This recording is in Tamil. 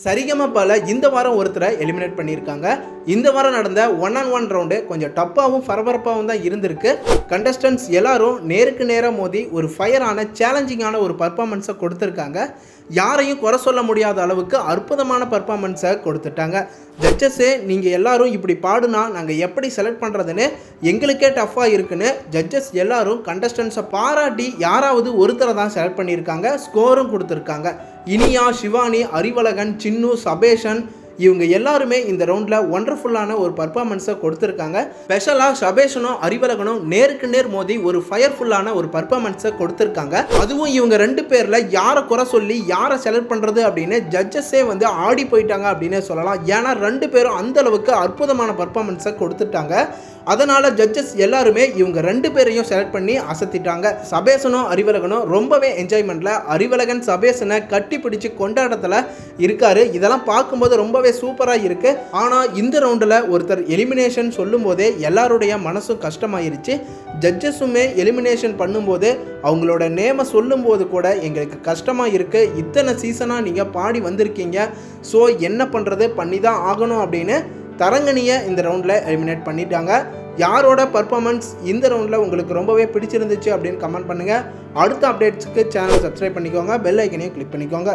சரிகமபால இந்த வாரம் ஒருத்தரை எலிமினேட் பண்ணியிருக்காங்க. இந்த வாரம் நடந்த 1-on-1 ரவுண்டு கொஞ்சம் டப்பாகவும் பரபரப்பாகவும் தான் இருந்திருக்கு. கண்டஸ்டன்ட்ஸ் எல்லாரும் நேருக்கு நேராக மோதி ஒரு ஃபயரான சேலஞ்சிங்கான ஒரு பர்ஃபார்மன்ஸை கொடுத்துருக்காங்க. யாரையும் குறை சொல்ல முடியாத அளவுக்கு அற்புதமான பர்ஃபார்மன்ஸை கொடுத்துட்டாங்க. ஜட்ஜஸே நீங்கள் எல்லாரும் இப்படி பாடுனா நாங்கள் எப்படி செலக்ட் பண்ணுறதுன்னு எங்களுக்கே டஃப்பாக இருக்குன்னு ஜட்ஜஸ் எல்லாரும் கண்டஸ்டன்ஸை பாராட்டி யாராவது ஒருத்தரை தான் செலக்ட் பண்ணியிருக்காங்க. ஸ்கோரும் கொடுத்துருக்காங்க. இனியா, சிவானி, அறிவழகன், சின்னு, சபேஷன் இவங்க எல்லாருமே இந்த ரவுண்டில் ஒண்டர்ஃபுல்லான ஒரு பர்ஃபார்மன்ஸை கொடுத்துருக்காங்க. ஸ்பெஷலாக சபேஷனும் அறிவழகனும் நேருக்கு நேர் மோதி ஒரு ஃபயர்ஃபுல்லான ஒரு பர்ஃபார்மன்ஸை கொடுத்துருக்காங்க. அதுவும் இவங்க 2 பேரில் யாரை குறை சொல்லி யாரை செலக்ட் பண்ணுறது அப்படின்னு ஜட்ஜஸே வந்து ஆடி போயிட்டாங்க அப்படின்னே சொல்லலாம். ஏன்னா 2 பேரும் அந்த அளவுக்கு அற்புதமான பர்ஃபார்மன்ஸை கொடுத்துட்டாங்க. அதனால் ஜட்ஜஸ் எல்லாருமே இவங்க 2 பேரையும் செலக்ட் பண்ணி அசத்திட்டாங்க. சபேஷனும் அறிவழகனும் ரொம்பவே என்ஜாய்மெண்ட்டில் அறிவழகன் சபேஷனை கட்டி பிடிச்சி கொண்டாட்டத்தில் இருக்காரு. இதெல்லாம் பார்க்கும்போது ரொம்பவே சூப்பராக இருக்குது. ஆனால் இந்த ரவுண்டில் ஒருத்தர் எலிமினேஷன் சொல்லும் போதே எல்லாருடைய மனசும் கஷ்டமாயிருச்சு. ஜட்ஜஸுமே எலிமினேஷன் பண்ணும்போது அவங்களோட நேமை சொல்லும் போது கூட எங்களுக்கு கஷ்டமாக இருக்குது. இத்தனை சீசனாக நீங்கள் பாடி வந்திருக்கீங்க, ஸோ என்ன பண்ணுறது, பண்ணி தான் ஆகணும் அப்படின்னு தரங்கனியை இந்த ரவுண்டில் எலிமினேட் பண்ணிட்டாங்க. யாரோட பர்ஃபார்மன்ஸ் இந்த ரவுண்டில் உங்களுக்கு ரொம்பவே பிடிச்சிருந்துச்சு அப்படின்னு கமெண்ட் பண்ணுங்கள். அடுத்த அப்டேட்ஸுக்கு சேனலை சப்ஸ்கிரைப் பண்ணிக்கோங்க, பெல் ஐக்கனையும் கிளிக் பண்ணிக்கோங்க.